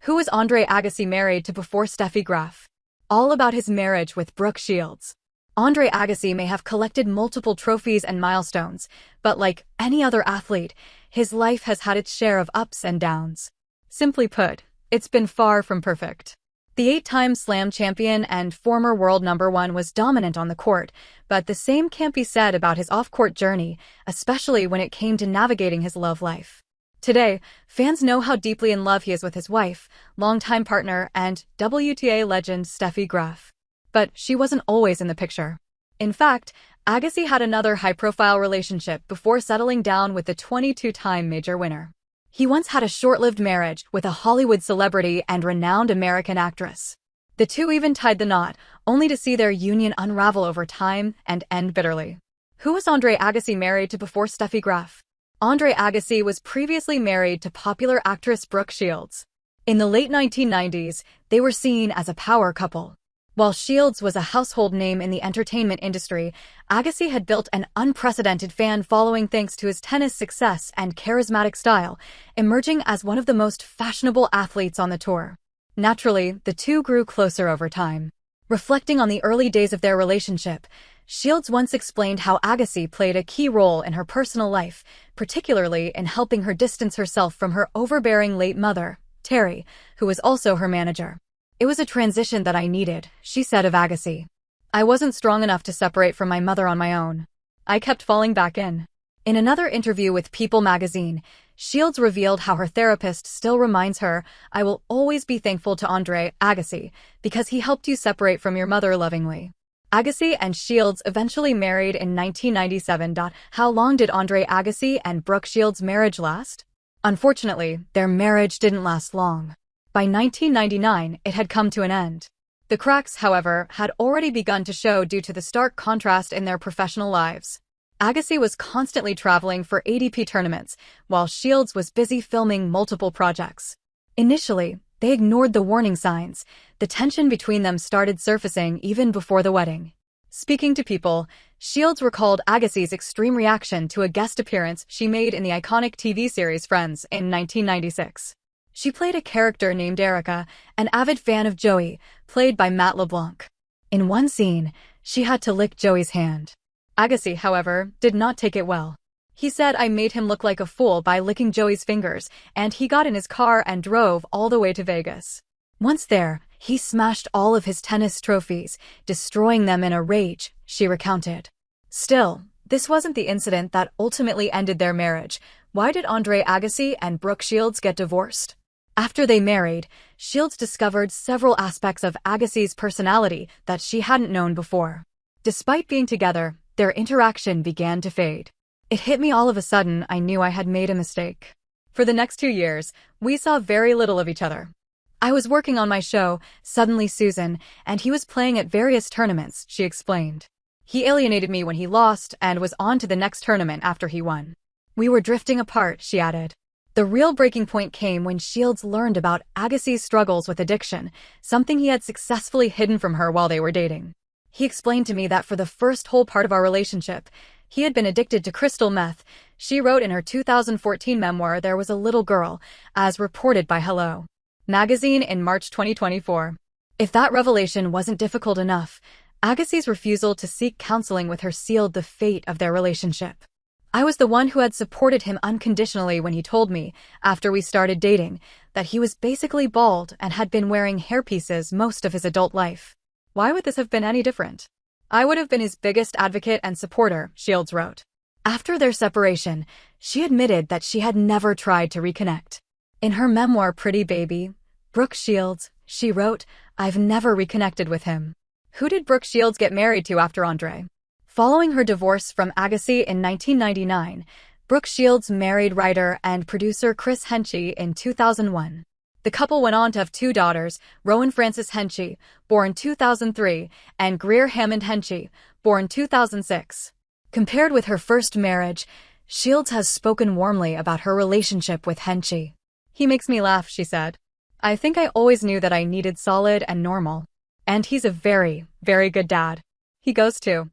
Who was Andre Agassi married to before Steffi Graf? All about his marriage with Brooke Shields. Andre Agassi may have collected multiple trophies and milestones, but like any other athlete, his life has had its share of ups and downs. Simply put, it's been far from perfect. The 8-time slam champion and former world #1 was dominant on the court, but the same can't be said about his off-court journey, especially when it came to navigating his love life. Today, fans know how deeply in love he is with his wife, longtime partner, and WTA legend Steffi Graf. But she wasn't always in the picture. In fact, Agassi had another high-profile relationship before settling down with the 22-time major winner. He once had a short-lived marriage with a Hollywood celebrity and renowned American actress. The two even tied the knot, only to see their union unravel over time and end bitterly. Who was Andre Agassi married to before Steffi Graf? Andre Agassi was previously married to popular actress Brooke Shields. In the late 1990s, they were seen as a power couple. While Shields was a household name in the entertainment industry, Agassi had built an unprecedented fan following thanks to his tennis success and charismatic style, emerging as one of the most fashionable athletes on the tour. Naturally, the two grew closer over time. Reflecting on the early days of their relationship, Shields once explained how Agassi played a key role in her personal life, particularly in helping her distance herself from her overbearing late mother, Terry, who was also her manager. "It was a transition that I needed," she said of Agassi. "I wasn't strong enough to separate from my mother on my own. I kept falling back in." In another interview with People magazine, Shields revealed how her therapist still reminds her, "I will always be thankful to Andre Agassi because he helped you separate from your mother lovingly." Agassi and Shields eventually married in 1997. How long did Andre Agassi and Brooke Shields' marriage last? Unfortunately, their marriage didn't last long. By 1999, it had come to an end. The cracks, however, had already begun to show due to the stark contrast in their professional lives. Agassi was constantly traveling for ATP tournaments, while Shields was busy filming multiple projects. Initially, they ignored the warning signs. The tension between them started surfacing even before the wedding. Speaking to People, Shields recalled Agassi's extreme reaction to a guest appearance she made in the iconic TV series Friends in 1996. She played a character named Erica, an avid fan of Joey, played by Matt LeBlanc. In one scene, she had to lick Joey's hand. Agassi, however, did not take it well. He said, "I made him look like a fool by licking Joey's fingers, and he got in his car and drove all the way to Vegas. Once there, he smashed all of his tennis trophies, destroying them in a rage," she recounted. Still, this wasn't the incident that ultimately ended their marriage. Why did Andre Agassi and Brooke Shields get divorced? After they married, Shields discovered several aspects of Agassi's personality that she hadn't known before. Despite being together, their interaction began to fade. "It hit me all of a sudden. I knew I had made a mistake." For the next 2 years, we saw very little of each other. "I was working on my show, Suddenly Susan, and he was playing at various tournaments," she explained. "He alienated me when he lost and was on to the next tournament after he won. We were drifting apart," she added. The real breaking point came when Shields learned about Agassi's struggles with addiction, something he had successfully hidden from her while they were dating. "He explained to me that for the first whole part of our relationship, he had been addicted to crystal meth," she wrote in her 2014 memoir There Was a Little Girl, as reported by Hello Magazine in March 2024. If that revelation wasn't difficult enough, Agassi's refusal to seek counseling with her sealed the fate of their relationship. "I was the one who had supported him unconditionally when he told me, after we started dating, that he was basically bald and had been wearing hairpieces most of his adult life. Why would this have been any different? I would have been his biggest advocate and supporter," Shields wrote. After their separation, she admitted that she had never tried to reconnect. In her memoir Pretty Baby, Brooke Shields, she wrote, "I've never reconnected with him." Who did Brooke Shields get married to after Andre? Following her divorce from Agassi in 1999, Brooke Shields married writer and producer Chris Henchy in 2001. The couple went on to have 2 daughters, Rowan Frances Henchy, born 2003, and Greer Hammond Henchy, born 2006. Compared with her first marriage, Shields has spoken warmly about her relationship with Henchy. "He makes me laugh," she said. "I think I always knew that I needed solid and normal. And he's a very, very good dad. He goes to